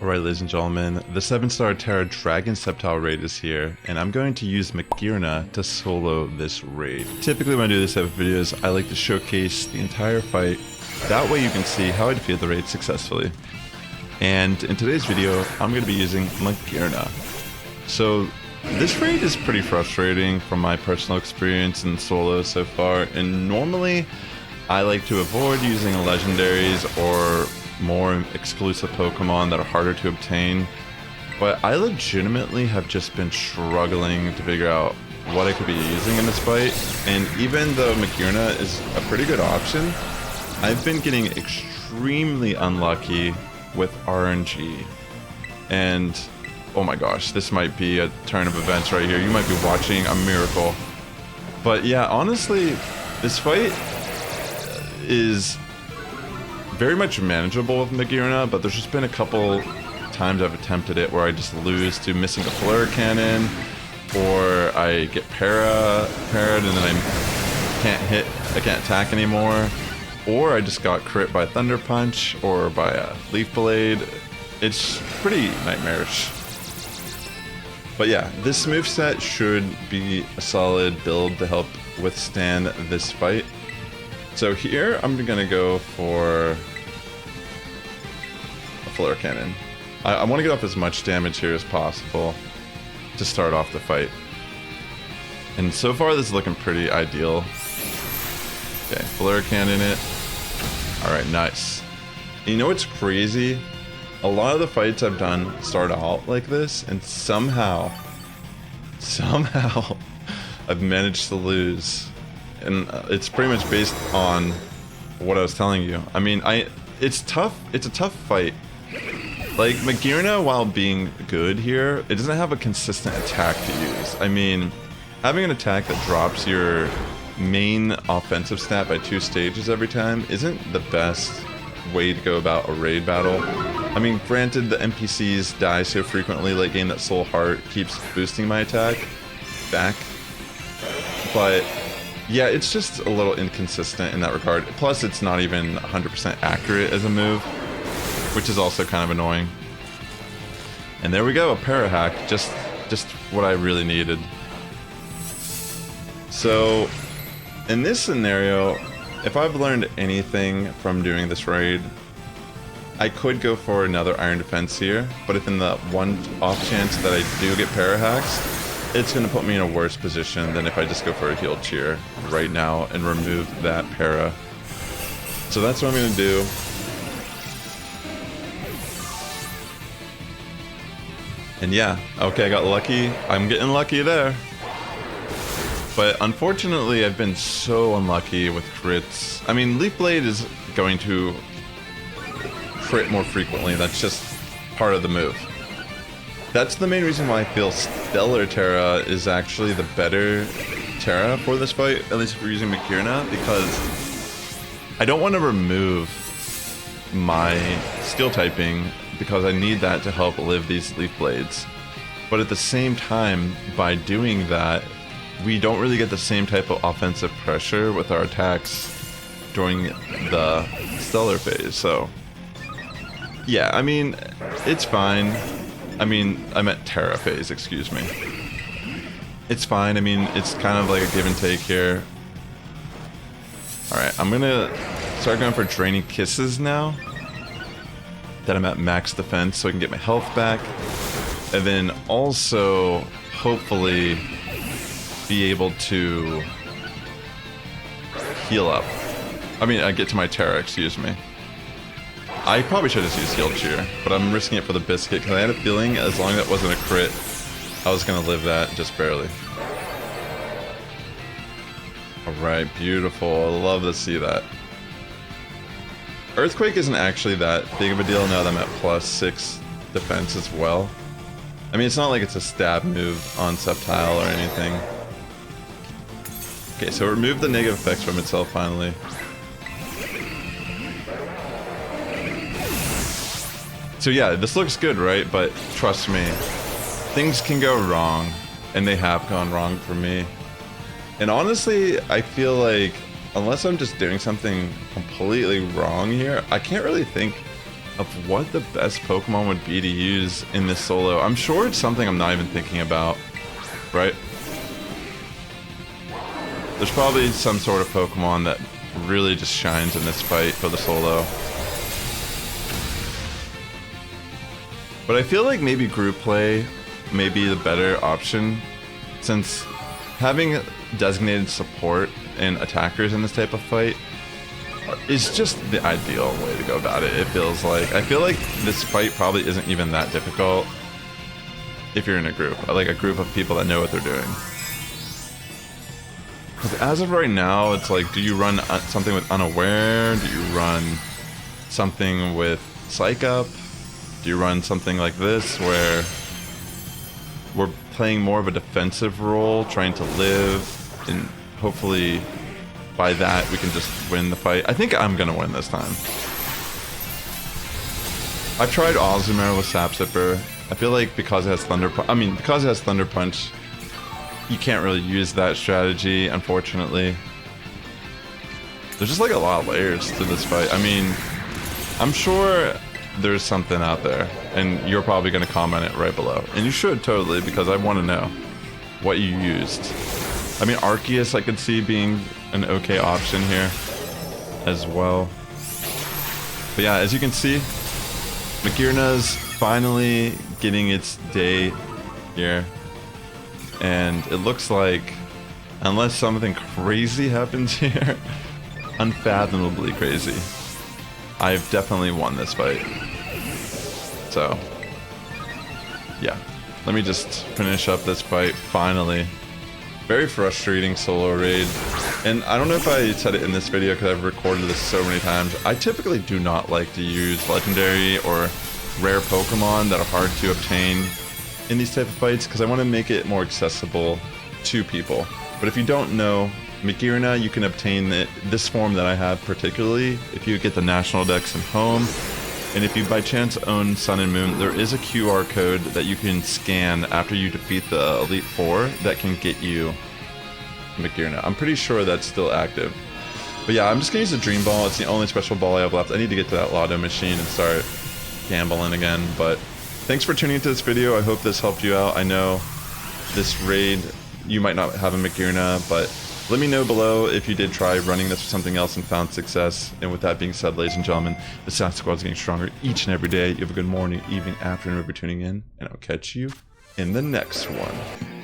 Alright, ladies and gentlemen, the 7-star Tera Dragon Sceptile Raid is here, and I'm going to use Magearna to solo this raid. Typically when I do this type of videos, I like to showcase the entire fight. That way you can see how I defeat the raid successfully. And in today's video, I'm going to be using Magearna. So this raid is pretty frustrating from my personal experience in solo so far, and normally I like to avoid using legendaries or more exclusive Pokemon that are harder to obtain, but I legitimately have just been struggling to figure out what I could be using in this fight, and even though Magearna is a pretty good option, I've been getting extremely unlucky with RNG, and oh my gosh, this might be a turn of events right here. You might be watching a miracle. But yeah, honestly, this fight is very much manageable with Magearna, but there's just been a couple times I've attempted it where I just lose to missing a flare cannon, or I get parried and then I can't attack anymore, or I just got crit by Thunder Punch or by a Leaf Blade. It's pretty nightmarish. But yeah, this moveset should be a solid build to help withstand this fight. So here, I'm gonna go for a flare cannon. I want to get off as much damage here as possible to start off the fight. And so far, this is looking pretty ideal. Okay, flare cannon it. Alright, nice. And you know what's crazy? A lot of the fights I've done start out like this, and somehow, I've managed to lose. And it's pretty much based on what I was telling you. I mean, it's tough. It's a tough fight. Like, Magearna, while being good here, it doesn't have a consistent attack to use. I mean, having an attack that drops your main offensive stat by 2 stages every time isn't the best way to go about a raid battle. I mean, granted, the NPCs die so frequently late game that Soul Heart keeps boosting my attack back. But yeah, it's just a little inconsistent in that regard. Plus, it's not even 100% accurate as a move, which is also kind of annoying. And there we go, a para hack, just what I really needed. So, in this scenario, if I've learned anything from doing this raid, I could go for another Iron Defense here, but if in the one off chance that I do get para hacks, it's going to put me in a worse position than if I just go for a heal cheer right now and remove that para. So that's what I'm going to do. And yeah, okay, I got lucky. I'm getting lucky there. But unfortunately, I've been so unlucky with crits. I mean, Leaf Blade is going to crit more frequently. That's just part of the move. That's the main reason why I feel Stellar Tera is actually the better Tera for this fight, at least if we're using Magearna, because I don't want to remove my steel typing because I need that to help live these Leaf Blades. But at the same time, by doing that, we don't really get the same type of offensive pressure with our attacks during the Stellar phase, so yeah, I mean, it's fine. I mean, I meant Terra phase, excuse me. It's fine, I mean, it's kind of like a give and take here. Alright, I'm gonna start going for Draining Kisses now that I'm at max defense so I can get my health back. And then also, hopefully, be able to heal up. I mean, I get to my Terra, excuse me. I probably should have used Heal Cheer, but I'm risking it for the biscuit because I had a feeling as long as that wasn't a crit, I was going to live that just barely. Alright, beautiful. I love to see that. Earthquake isn't actually that big of a deal now that I'm at +6 defense as well. I mean, it's not like it's a stab move on Sceptile or anything. Okay, so remove the negative effects from itself finally. So yeah, this looks good, right? But trust me, things can go wrong, and they have gone wrong for me. And honestly, I feel like unless I'm just doing something completely wrong here, I can't really think of what the best Pokemon would be to use in this solo. I'm sure it's something I'm not even thinking about, right? There's probably some sort of Pokemon that really just shines in this fight for the solo. But I feel like maybe group play may be the better option, since having designated support and attackers in this type of fight is just the ideal way to go about it, it feels like. I feel like this fight probably isn't even that difficult if you're in a group, like a group of people that know what they're doing. Because as of right now, it's like, do you run something with Unaware? Do you run something with Psych Up? Do you run something like this, where we're playing more of a defensive role, trying to live, and hopefully by that we can just win the fight? I think I'm gonna win this time. I've tried Ozumare with Sapsipper. I feel like because it has Thunder Punch, you can't really use that strategy, unfortunately. There's just like a lot of layers to this fight. I mean, I'm sure there's something out there, and you're probably going to comment it right below. And you should totally, because I want to know what you used. I mean, Arceus I could see being an okay option here as well. But yeah, as you can see, Magearna's finally getting its day here. And it looks like, unless something crazy happens here, unfathomably crazy, I've definitely won this fight. So, yeah. Let me just finish up this fight, finally. Very frustrating solo raid. And I don't know if I said it in this video because I've recorded this so many times. I typically do not like to use legendary or rare Pokemon that are hard to obtain in these type of fights, because I want to make it more accessible to people. But if you don't know, Magearna, you can obtain this form that I have particularly if you get the National Dex and Home. And if you by chance own Sun and Moon, there is a QR code that you can scan after you defeat the Elite Four that can get you Magearna. I'm pretty sure that's still active. But yeah, I'm just gonna use the Dream Ball. It's the only special ball I have left. I need to get to that Lotto machine and start gambling again. But thanks for tuning into this video. I hope this helped you out. I know this raid, you might not have a Magearna, but let me know below if you did try running this or something else and found success. And with that being said, ladies and gentlemen, the Sass Squad is getting stronger each and every day. You have a good morning, evening, afternoon, for tuning in, and I'll catch you in the next one.